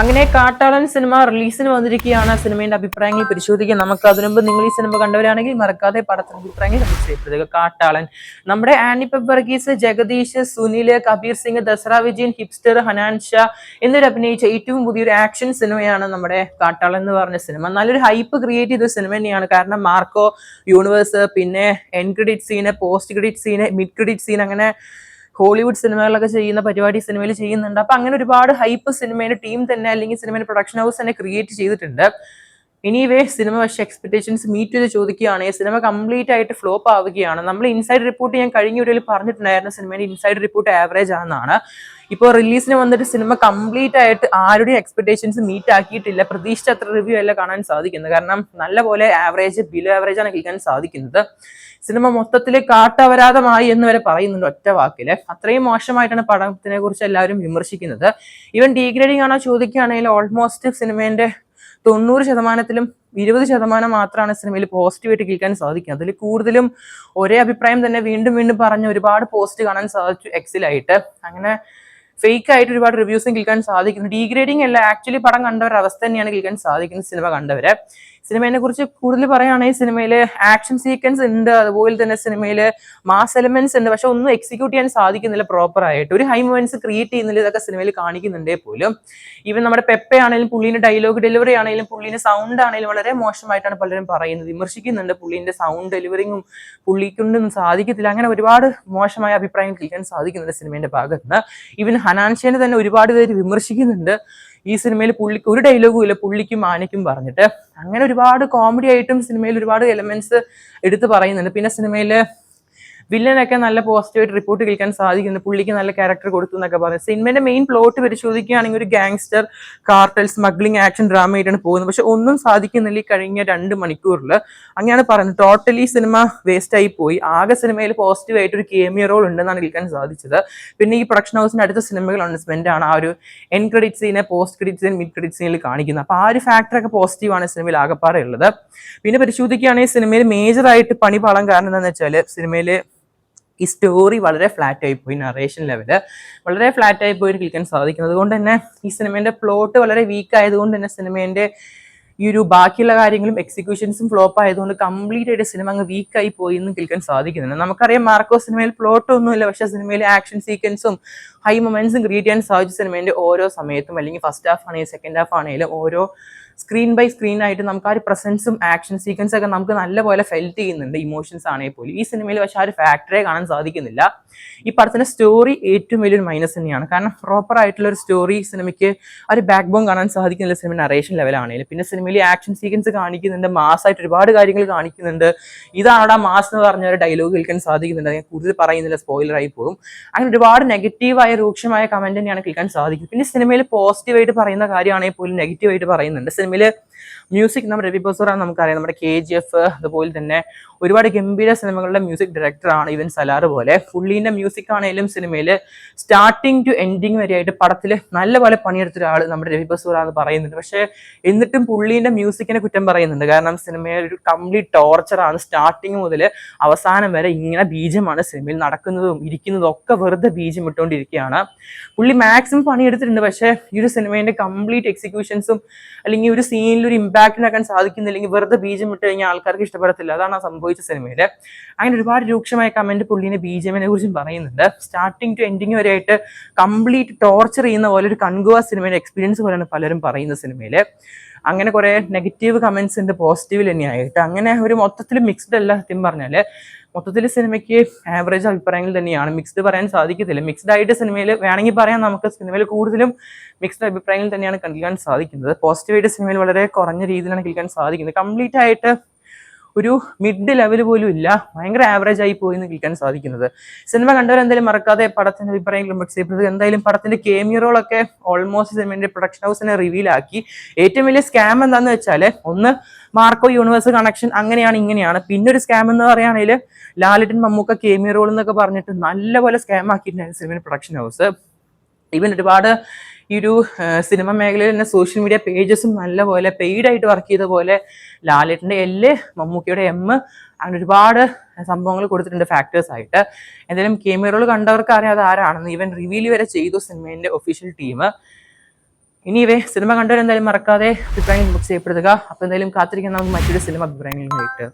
അങ്ങനെ കാട്ടാളൻ സിനിമ റിലീസിന് വന്നിരിക്കുകയാണ്. സിനിമയുടെ അഭിപ്രായങ്ങൾ പരിശോധിക്കാൻ നമുക്ക്. അതിനുമുമ്പ് നിങ്ങൾ ഈ സിനിമ കണ്ടവരാണെങ്കിൽ മറക്കാതെ പടത്തിന്റെ അഭിപ്രായങ്ങൾ ചെയ്യപ്പെടുക. കാട്ടാളൻ നമ്മുടെ ആനി വർഗീസ്, ജഗദീഷ്, സുനിൽ, കബീർ സിംഗ്, ദസറ വിജയൻ, ഹിപ്സ്റ്റർ, ഹനാൻ ഷാ എന്നിവർ അഭിനയിച്ച ഏറ്റവും പുതിയൊരു ആക്ഷൻ സിനിമയാണ് നമ്മുടെ കാട്ടാളൻ എന്ന് പറഞ്ഞ സിനിമ. നല്ലൊരു ഹൈപ്പ് ക്രിയേറ്റ് ചെയ്ത സിനിമ തന്നെയാണ്. കാരണം മാർക്കോ യൂണിവേഴ്സ്, പിന്നെ end credit scene, post credit scene, mid credit scene, അങ്ങനെ ഹോളിവുഡ് സിനിമകളൊക്കെ ചെയ്യുന്ന പരിപാടി സിനിമയിൽ ചെയ്യുന്നുണ്ട്. അപ്പൊ അങ്ങനെ ഒരുപാട് ഹൈപ്പ് സിനിമയുടെ ടീം തന്നെ അല്ലെങ്കിൽ സിനിമയുടെ പ്രൊഡക്ഷൻ ഹൗസ് തന്നെ ക്രിയേറ്റ് ചെയ്തിട്ടുണ്ട്. എനിവേ സിനിമ പക്ഷേ എക്സ്പെക്ടേഷൻസ് മീറ്റ് ചെയ്ത് ചോദിക്കുകയാണെങ്കിൽ സിനിമ കംപ്ലീറ്റ് ആയിട്ട് ഫ്ലോപ്പ് ആവുകയാണ്. നമ്മൾ ഇൻസൈഡ് റിപ്പോർട്ട് ഞാൻ കഴിഞ്ഞ വീഡിയോയിൽ പറഞ്ഞിട്ടുണ്ടായിരുന്നു സിനിമയുടെ ഇൻസൈഡ് റിപ്പോർട്ട് ആവറേജ് ആണെന്നാണ്. ഇപ്പോൾ റിലീസിന് വന്നിട്ട് സിനിമ കംപ്ലീറ്റ് ആയിട്ട് ആരുടെയും എക്സ്പെക്ടേഷൻസ് മീറ്റ് ആക്കിയിട്ടില്ല. പ്രതീക്ഷിച്ച അത്ര റിവ്യൂ അല്ല കാണാൻ സാധിക്കുന്നത്. കാരണം നല്ലപോലെ ആവറേജ്, ബിലോ ആവറേജ് ആണ് കേൾക്കാൻ സാധിക്കുന്നത്. സിനിമ മൊത്തത്തിൽ കാട്ടവരാതമായി എന്ന് വരെ പറയുന്നുണ്ട് ഒറ്റ വാക്കില്. അത്രയും മോശമായിട്ടാണ് പടത്തിനെ കുറിച്ച് എല്ലാവരും വിമർശിക്കുന്നത്. ഈവൻ ഡീഗ്രേഡിംഗ് ആണോ ചോദിക്കുകയാണെങ്കിൽ ഓൾമോസ്റ്റ് സിനിമേന്റെ 90%-ലും 20% മാത്രമാണ് സിനിമയിൽ പോസിറ്റീവായിട്ട് കേൾക്കാൻ സാധിക്കുന്നത്. അതിൽ കൂടുതലും ഒരേ അഭിപ്രായം തന്നെ വീണ്ടും വീണ്ടും പറഞ്ഞ ഒരുപാട് പോസ്റ്റ് കാണാൻ സാധിച്ചു എക്സിലായിട്ട്. അങ്ങനെ ഫേക്ക് ആയിട്ട് ഒരുപാട് റിവ്യൂസും കേൾക്കാൻ സാധിക്കുന്നു. ഡീഗ്രേഡിംഗ് അല്ല, ആക്ച്വലി പടം കണ്ടവരുടെ അവസ്ഥ തന്നെയാണ് കേൾക്കാൻ സാധിക്കുന്നത്. സിനിമ കണ്ടവരെ സിനിമയെ കുറിച്ച് കൂടുതൽ പറയുകയാണെങ്കിൽ സിനിമയിൽ ആക്ഷൻ സീക്വൻസ് ഉണ്ട്, അതുപോലെ തന്നെ സിനിമയിൽ മാസ് എലമെന്റ്സ് ഉണ്ട്. പക്ഷെ ഒന്നും എക്സിക്യൂട്ട് ചെയ്യാൻ സാധിക്കുന്നില്ല പ്രോപ്പർ ആയിട്ട്. ഒരു ഹൈ മൊമെന്റ്സ് ക്രിയേറ്റ് ചെയ്യുന്നില്ല. ഇതൊക്കെ സിനിമയിൽ കാണിക്കുന്നുണ്ടേ പോലും. ഈവൻ നമ്മുടെ പെപ്പെ ആണെങ്കിലും പുള്ളീന്റെ ഡയലോഗ് ഡെലിവറി ആണെങ്കിലും പുള്ളീന്റെ സൗണ്ട് ആണെങ്കിലും വളരെ മോശമായിട്ടാണ് പലരും പറയുന്നത്, വിമർശിക്കുന്നുണ്ട്. പുള്ളീന്റെ സൗണ്ട് ഡെലിവറിങ്ങും പുള്ളിക്കൊണ്ടൊന്നും സാധിക്കത്തില്ല. അങ്ങനെ ഒരുപാട് മോശമായ അഭിപ്രായങ്ങൾ കേൾക്കാൻ സാധിക്കുന്നുണ്ട് സിനിമയുടെ ഭാഗത്ത് നിന്ന്. ഈവൻ ഹനാൻഷേനെ തന്നെ ഒരുപാട് പേര് വിമർശിക്കുന്നുണ്ട്. ഈ സിനിമയിൽ പുള്ളിക്ക് ഒരു ഡയലോഗും ഇല്ല, പുള്ളിക്കും ആനയ്ക്കും പറഞ്ഞിട്ട്. അങ്ങനെ ഒരുപാട് കോമഡി ആയിട്ടും സിനിമയിൽ ഒരുപാട് എലമെന്റ്സ് എടുത്ത് പറയുന്നുണ്ട്. പിന്നെ സിനിമയില് വില്ലനൊക്കെ നല്ല പോസിറ്റീവായിട്ട് റിപ്പോർട്ട് കേൾക്കാൻ സാധിക്കുന്നു. പുള്ളിക്ക് നല്ല ക്യാരക്ടർ കൊടുത്തു എന്നൊക്കെ പറഞ്ഞു. സിനിമയുടെ മെയിൻ പ്ലോട്ട് പരിശോധിക്കുകയാണെങ്കിൽ ഒരു gangster, cartel, smuggling, action drama ആയിട്ടാണ് പോകുന്നത്. പക്ഷെ ഒന്നും സാധിക്കുന്നില്ല ഈ കഴിഞ്ഞ 2 മണിക്കൂറിൽ. അങ്ങനെയാണ് പറയുന്നത്. ടോട്ടലി സിനിമ വേസ്റ്റ് ആയി പോയി. ആകെ സിനിമയിൽ പോസിറ്റീവായിട്ട് ഒരു കേമിയോ റോൾ ഉണ്ടെന്നാണ് കേൾക്കാൻ സാധിച്ചത്. പിന്നെ ഈ പ്രൊഡക്ഷൻ ഹൗസിന്റെ അടുത്ത സിനിമകൾ അനൗൺസ്മെന്റ് ആണ് ആ ഒരു എൻ ക്രെഡിറ്റ് സീനെ, post credit scene, mid credit സീനിൽ കാണിക്കുന്നത്. അപ്പൊ ആ ഒരു ഫാക്ടറൊക്കെ പോസിറ്റീവാണ് സിനിമയിൽ ആകെപ്പാടെ ഉള്ളത്. പിന്നെ പരിശോധിക്കുകയാണെങ്കിൽ സിനിമയിൽ മേജറായിട്ട് പണി പാളാൻ കാരണം എന്താണെന്ന് വെച്ചാൽ സിനിമയിൽ ഈ സ്റ്റോറി വളരെ ഫ്ലാറ്റ് ആയി പോയി. നറേഷൻ ലെവല് വളരെ ഫ്ലാറ്റ് ആയി പോയി കേൾക്കാൻ സാധിക്കുന്നത്. അതുകൊണ്ട് തന്നെ ഈ സിനിമേന്റെ പ്ലോട്ട് വളരെ വീക്ക് ആയതുകൊണ്ട് തന്നെ സിനിമേന്റെ ഈ ഒരു ബാക്കിയുള്ള കാര്യങ്ങളും എക്സിക്യൂഷൻസും ഫ്ലോപ്പ് ആയതുകൊണ്ട് കംപ്ലീറ്റ് ആയിട്ട് സിനിമ അങ്ങ് വീക്കായി പോയി എന്ന് കേൾക്കാൻ സാധിക്കുന്നുണ്ട്. നമുക്കറിയാം മാർക്കോ സിനിമയിൽ പ്ലോട്ട് ഒന്നുമില്ല, പക്ഷെ സിനിമയിൽ ആക്ഷൻ സീക്വൻസും ഹൈ മൊമെന്റ്സും ക്രിയേറ്റ് ചെയ്യാൻ സാധിച്ച സിനിമേന്റെ ഓരോ സമയത്തും, അല്ലെങ്കിൽ ഫസ്റ്റ് ഹാഫ് ആണെങ്കിലും സെക്കൻഡ് ഹാഫ് ആണെങ്കിലും ഓരോ സ്ക്രീൻ ബൈ സ്ക്രീൻ ആയിട്ട് നമുക്ക് ആ ഒരു പ്രസൻസും ആക്ഷൻ സീക്വൻസ് ഒക്കെ നമുക്ക് നല്ലപോലെ ഫെൽറ്റ് ചെയ്യുന്നുണ്ട്. ഇമോഷൻസ് ആണെങ്കിൽ പോലും ഈ സിനിമയിൽ പക്ഷെ ആ ഒരു ഫാക്ടറെ കാണാൻ സാധിക്കുന്നില്ല. ഈ പടത്തിന്റെ സ്റ്റോറി ഏറ്റവും വലിയൊരു മൈനസ് തന്നെയാണ്. കാരണം പ്രോപ്പർ ആയിട്ടുള്ള ഒരു സ്റ്റോറി സിനിമയ്ക്ക് ആ ഒരു ബാക്ക് ബോൺ കാണാൻ സാധിക്കുന്നില്ല സിനിമ നറേഷൻ ലെവലാണെങ്കിലും. പിന്നെ സിനിമയിൽ ആക്ഷൻ സീക്വൻസ് കാണിക്കുന്നുണ്ട്, മാസായിട്ട് ഒരുപാട് കാര്യങ്ങൾ കാണിക്കുന്നുണ്ട്. ഇതാണ് ആ മാസ് എന്ന് പറഞ്ഞ ഒരു ഡയലോഗ് കേൾക്കാൻ സാധിക്കുന്നുണ്ട്. ഞാൻ കൂടുതൽ പറയുന്നില്ല, സ്പോയിലർ ആയി പോകും. അങ്ങനെ ഒരുപാട് നെഗറ്റീവായ രൂക്ഷമായ കമന്റ് തന്നെയാണ് കേൾക്കാൻ സാധിക്കുന്നത്. പിന്നെ സിനിമയിൽ പോസിറ്റീവായിട്ട് പറയുന്ന കാര്യമാണെങ്കിൽ പോലും നെഗറ്റീവായിട്ട് പറയുന്നുണ്ട്. സിനിമയില് മ്യൂസിക് നമ്മുടെ രവി ബസൂറാണ്, നമുക്കറിയാം. നമ്മുടെ KGF അതുപോലെ തന്നെ ഒരുപാട് ഗംഭീര സിനിമകളുടെ മ്യൂസിക് ഡയറക്ടറാണ്. ഈവൻ സലാർ പോലെ പുള്ളീന്റെ മ്യൂസിക് ആണെങ്കിലും സിനിമയിൽ സ്റ്റാർട്ടിങ് ടു എൻഡിങ് വരെയായിട്ട് പടത്തിൽ നല്ലപോലെ പണിയെടുത്ത ഒരാൾ നമ്മുടെ രവി ബസൂറാന്ന് പറയുന്നുണ്ട്. പക്ഷെ എന്നിട്ടും പുള്ളീന്റെ മ്യൂസിക്കിനെ കുറ്റം പറയുന്നുണ്ട്. കാരണം സിനിമയിൽ ഒരു കംപ്ലീറ്റ് ടോർച്ചറാണ്. സ്റ്റാർട്ടിങ് മുതൽ അവസാനം വരെ ഇങ്ങനെ ബീജമാണ് സിനിമയിൽ നടക്കുന്നതും ഇരിക്കുന്നതും ഒക്കെ വെറുതെ ബീജം ഇട്ടുകൊണ്ടിരിക്കുകയാണ്. പുള്ളി മാക്സിമം പണിയെടുത്തിട്ടുണ്ട്. പക്ഷേ ഈ ഒരു സിനിമേന്റെ കംപ്ലീറ്റ് എക്സിക്യൂഷൻസും അല്ലെങ്കിൽ ഒരു സീനിൽ ഒരു ഇമ്പാക്ട് ഉണ്ടാക്കാൻ സാധിക്കുന്നില്ലെങ്കിൽ വെറുതെ ബീജം ഇട്ട് കഴിഞ്ഞാൽ ആൾക്കാർക്ക് ഇഷ്ടപ്പെടത്തില്ല. അതാണ് സംഭവിച്ച സിനിമയിൽ. അങ്ങനെ ഒരുപാട് രൂക്ഷമായ കമന്റ് പുള്ളിനെ BGMനെ കുറിച്ചും പറയുന്നുണ്ട്. സ്റ്റാർട്ടിങ് ടു എൻഡിങ് വരെ ആയിട്ട് കംപ്ലീറ്റ് ടോർച്ചർ ചെയ്യുന്ന പോലെ ഒരു കൺഗുവ സിനിമയുടെ എക്സ്പീരിയൻസ് പോലെയാണ് പലരും പറയുന്ന സിനിമയിൽ. അങ്ങനെ കുറെ നെഗറ്റീവ് കമന്റ്സ് ഉണ്ട് പോസിറ്റീവിൽ തന്നെയായിട്ട്. അങ്ങനെ ഒരു മൊത്തത്തിൽ മിക്സ്ഡ് അല്ല. സത്യം പറഞ്ഞാല് മൊത്തത്തിൽ സിനിമയ്ക്ക് ആവറേജ് അഭിപ്രായങ്ങൾ തന്നെയാണ്. മിക്സ്ഡ് പറയാൻ സാധിക്കത്തില്ല. മിക്സ്ഡ് ആയിട്ട് സിനിമയിൽ വേണമെങ്കിൽ പറയാം, നമുക്ക് സിനിമയിൽ കൂടുതലും മിക്സ്ഡ് അഭിപ്രായങ്ങൾ തന്നെയാണ് കേൾക്കാൻ സാധിക്കുന്നത്. പോസിറ്റീവായിട്ട് സിനിമയിൽ വളരെ കുറഞ്ഞ രീതിയിലാണ് കേൾക്കാൻ സാധിക്കുന്നത്. കംപ്ലീറ്റ് ആയിട്ട് ഒരു മിഡ് ലെവൽ പോലും ഇല്ല, ഭയങ്കര ആവറേജ് ആയി പോയി എന്ന് കേൾക്കാൻ സാധിക്കുന്നത്. സിനിമ കണ്ടവർ എന്തായാലും മറക്കാതെ പടത്തിന്റെ അഭിപ്രായങ്ങൾ കമന്റ് ചെയ്യപ്പെടുന്നത്. എന്തായാലും പടത്തിന്റെ കേമിയോ റോളൊക്കെ ഓൾമോസ്റ്റ് സിനിമയുടെ പ്രൊഡക്ഷൻ ഹൗസിനെ റിവീൽ ആക്കി. ഏറ്റവും വലിയ സ്കാം എന്താണെന്ന് വെച്ചാൽ ഒന്ന് മാർക്കോ യൂണിവേഴ്സ് കണക്ഷൻ, അങ്ങനെയാണ് ഇങ്ങനെയാണ്. പിന്നെ ഒരു സ്കാം എന്ന് പറയുകയാണെങ്കിൽ ലാലേട്ടൻ മമ്മൂക്ക കേമിയോ റോൾ എന്നൊക്കെ പറഞ്ഞിട്ട് നല്ലപോലെ സ്കാം ആക്കിയിട്ടുണ്ടായിരുന്നു സിനിമയുടെ പ്രൊഡക്ഷൻ ഹൗസ്. ഈവൻ ഒരുപാട് ഈ ഒരു സിനിമ മേഖലയിൽ തന്നെ സോഷ്യൽ മീഡിയ പേജസും നല്ലപോലെ പെയ്ഡായിട്ട് വർക്ക് ചെയ്ത പോലെ ലാലേട്ടൻ്റെ L, മമ്മൂക്കയുടെ M, അങ്ങനെ ഒരുപാട് സംഭവങ്ങൾ കൊടുത്തിട്ടുണ്ട് ഫാക്ടേഴ്സ് ആയിട്ട്. എന്തായാലും കേമിയോ റോൾ കണ്ടവർക്ക് അറിയാം അത് ആരാണെന്ന്. ഈവൻ റിവീൽ വരെ ചെയ്തു സിനിമേന്റെ ഒഫീഷ്യൽ ടീം. ഇനിവേ സിനിമ കണ്ടവരെന്തായാലും മറക്കാതെ അഭിപ്രായങ്ങൾ ബുക്ക് ചെയ്യപ്പെടുക. അപ്പൊ എന്തായാലും കാത്തിരിക്കാൻ നമുക്ക് മറ്റൊരു സിനിമ അഭിപ്രായങ്ങളും കേട്ട്.